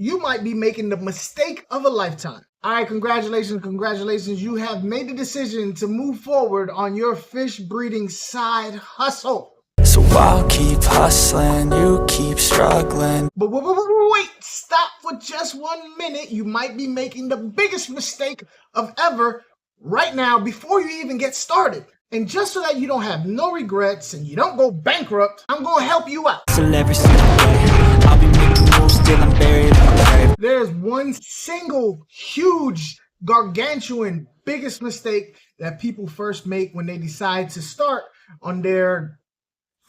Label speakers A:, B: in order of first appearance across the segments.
A: you might be making the mistake of a lifetime. All right, congratulations. You have made the decision to move forward on your fish breeding side hustle.
B: So I'll keep hustling, you keep struggling.
A: But wait, stop for just 1 minute. You might be making the biggest mistake of ever right now before you even get started. And just so that you don't have no regrets and you don't go bankrupt, I'm going to help you out.
B: So every single day, I'll be making moves till I'm buried in the grave.
A: There's one single huge, gargantuan, biggest mistake that people first make when they decide to start on their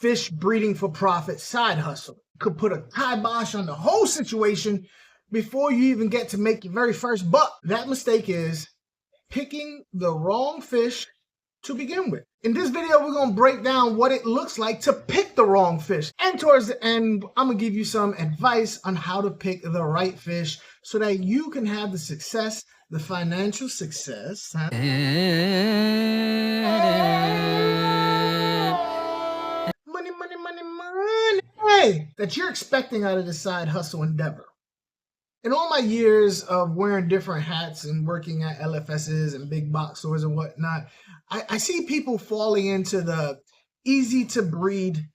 A: fish breeding for profit side hustle. Could put a kibosh on the whole situation before you even get to make your very first buck. That mistake is picking the wrong fish to begin with. In this video, we're going to break down what it looks like to pick the wrong fish. And towards the end, I'm going to give you some advice on how to pick the right fish so that you can have the success, the financial success, money, that you're expecting out of this side hustle endeavor. In all my years of wearing different hats and working at LFSs and big box stores and whatnot, I see people falling into the easy to breed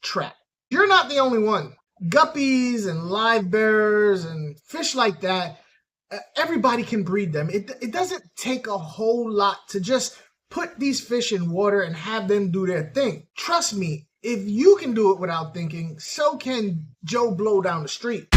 A: trap. You're not the only one. Guppies and live bearers and fish like that, everybody can breed them. It doesn't take a whole lot to just put these fish in water and have them do their thing. Trust me, if you can do it without thinking, so can Joe Blow down the street.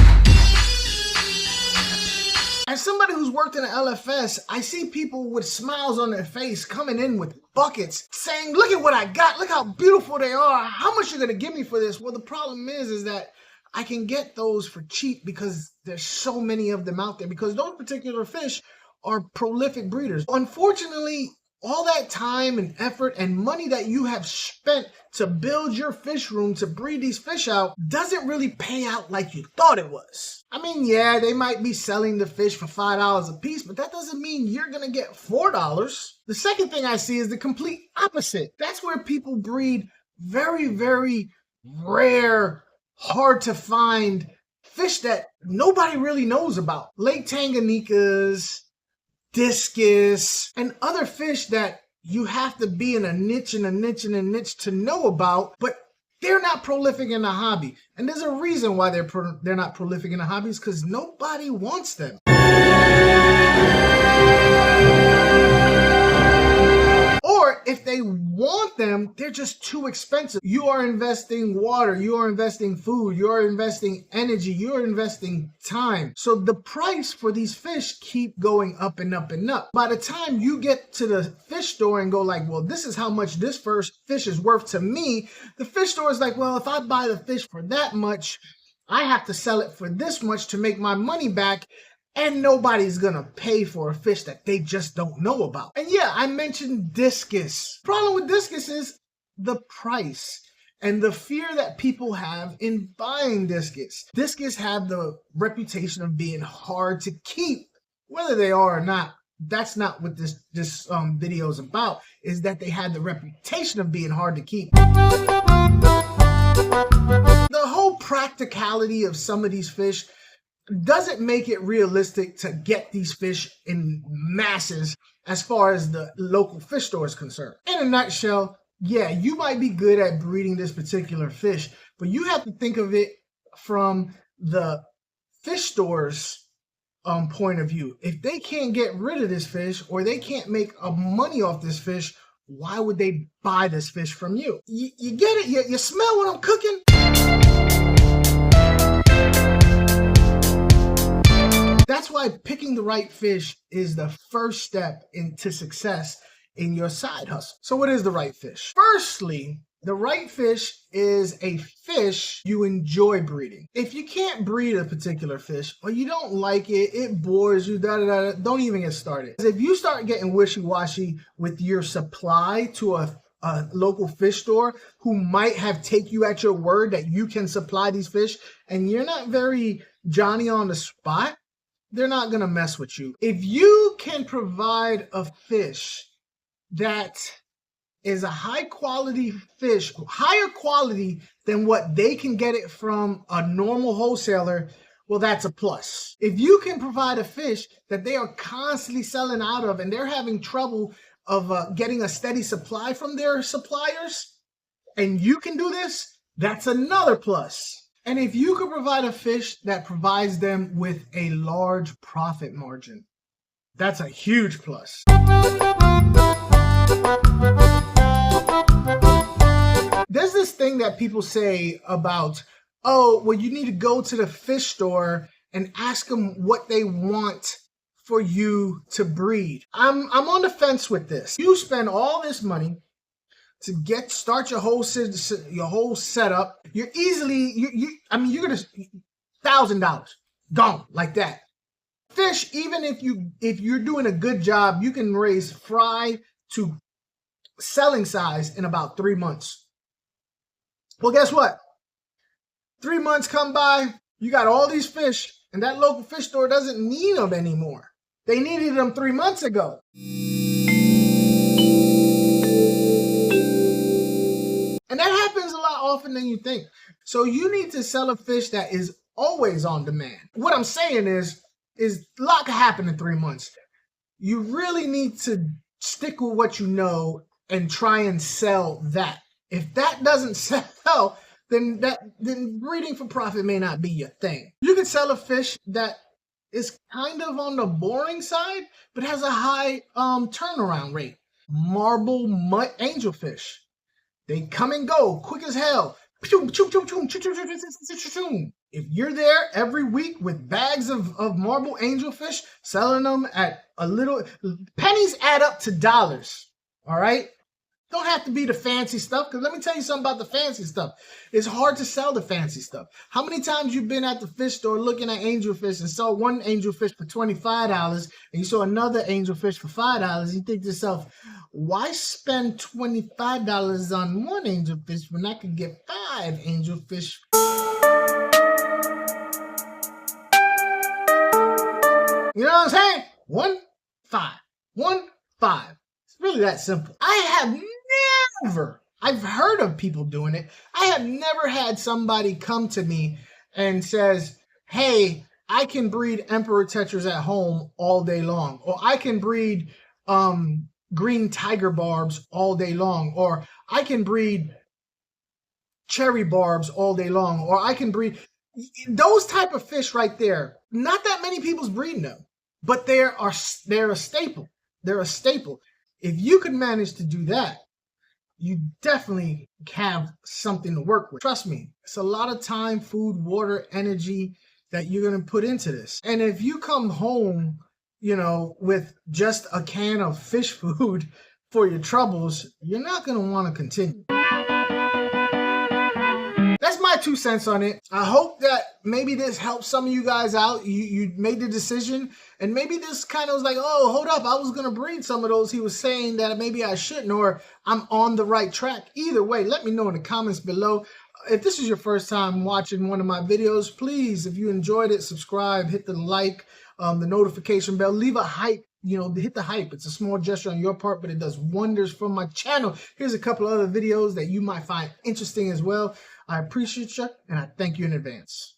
A: As somebody who's worked in an LFS, I see people with smiles on their face coming in with buckets saying, look at what I got, look how beautiful they are, how much you're gonna give me for this? Well, the problem is that I can get those for cheap because there's so many of them out there, because those particular fish are prolific breeders. Unfortunately, all that time and effort and money that you have spent to build your fish room to breed these fish out doesn't really pay out like you thought it was. I mean, yeah, they might be selling the fish for $5 a piece, but that doesn't mean you're gonna get $4. The second thing I see is the complete opposite. That's where people breed very, very rare, hard to find fish that nobody really knows about. Lake Tanganyikas, discus, and other fish that you have to be in a niche to know about, but they're not prolific in the hobby. And there's a reason why they're not prolific in the hobby, because nobody wants them. Or if they want them, they're just too expensive. You are investing water, you are investing food, you are investing energy, you are investing time. So the price for these fish keep going up and up and up. By the time you get to the fish store and go like, well, this is how much this first fish is worth to me, the fish store is like, well, if I buy the fish for that much, I have to sell it for this much to make my money back. And nobody's gonna pay for a fish that they just don't know about. And yeah, I mentioned discus. Problem with discus is the price and the fear that people have in buying discus. Discus have the reputation of being hard to keep. Whether they are or not, that's not what this video is about, is that they have the reputation of being hard to keep. The whole practicality of some of these fish doesn't make it realistic to get these fish in masses as far as the local fish store is concerned. In a nutshell, yeah, you might be good at breeding this particular fish, but you have to think of it from the fish store's point of view. If they can't get rid of this fish or they can't make money off this fish, why would they buy this fish from you? You get it? You smell what I'm cooking? That's why picking the right fish is the first step into success in your side hustle. So what is the right fish? Firstly, the right fish is a fish you enjoy breeding. If you can't breed a particular fish or you don't like it, it bores you, don't even get started. If you start getting wishy-washy with your supply to a local fish store who might have take you at your word that you can supply these fish and you're not very Johnny on the spot, they're not going to mess with you. If you can provide a fish that is a high quality fish, higher quality than what they can get it from a normal wholesaler, well, that's a plus. If you can provide a fish that they are constantly selling out of and they're having trouble of getting a steady supply from their suppliers, and you can do this, that's another plus. And if you could provide a fish that provides them with a large profit margin, that's a huge plus. There's this thing that people say about, oh, well, you need to go to the fish store and ask them what they want for you to breed. I'm on the fence with this. You spend all this money to start your whole setup. You're easily you're gonna $1,000 gone like that. Fish, even if you're doing a good job, you can raise fry to selling size in about 3 months. Well, guess what? 3 months come by, you got all these fish, and that local fish store doesn't need them anymore. They needed them 3 months ago. And that happens a lot often than you think. So you need to sell a fish that is always on demand. What I'm saying is a lot can happen in 3 months. You really need to stick with what you know and try and sell that. If that doesn't sell, then breeding for profit may not be your thing. You can sell a fish that is kind of on the boring side, but has a high turnaround rate. Marble mutt angelfish. They come and go quick as hell. If you're there every week with bags of marble angelfish, selling them at a little, pennies add up to dollars. All right? Don't have to be the fancy stuff, because let me tell you something about the fancy stuff. It's hard to sell the fancy stuff. How many times you've been at the fish store looking at angelfish and saw one angelfish for $25 and you saw another angelfish for $5? You think to yourself, why spend $25 on one angelfish when I could get 5 angelfish? You know what I'm saying? 1, 5. 1, 5. It's really that simple. I've heard of people doing it. I have never had somebody come to me and says, hey, I can breed emperor tetras at home all day long, or I can breed green tiger barbs all day long, or I can breed cherry barbs all day long, or I can breed those type of fish right there. Not that many people's breeding them, but they're a staple. They're a staple. If you could manage to do that, you definitely have something to work with. Trust me, it's a lot of time, food, water, energy that you're going to put into this. And if you come home, with just a can of fish food for your troubles, you're not going to want to continue. That's my 2 cents on it. I hope that maybe this helps some of you guys out. You made the decision, and maybe this kind of was like, oh, hold up, I was going to breed some of those. He was saying that maybe I shouldn't, or I'm on the right track. Either way, let me know in the comments below. If this is your first time watching one of my videos, please, if you enjoyed it, subscribe, hit the like, the notification bell, leave a hype. Hit the hype. It's a small gesture on your part, but it does wonders for my channel. Here's a couple of other videos that you might find interesting as well. I appreciate you, and I thank you in advance.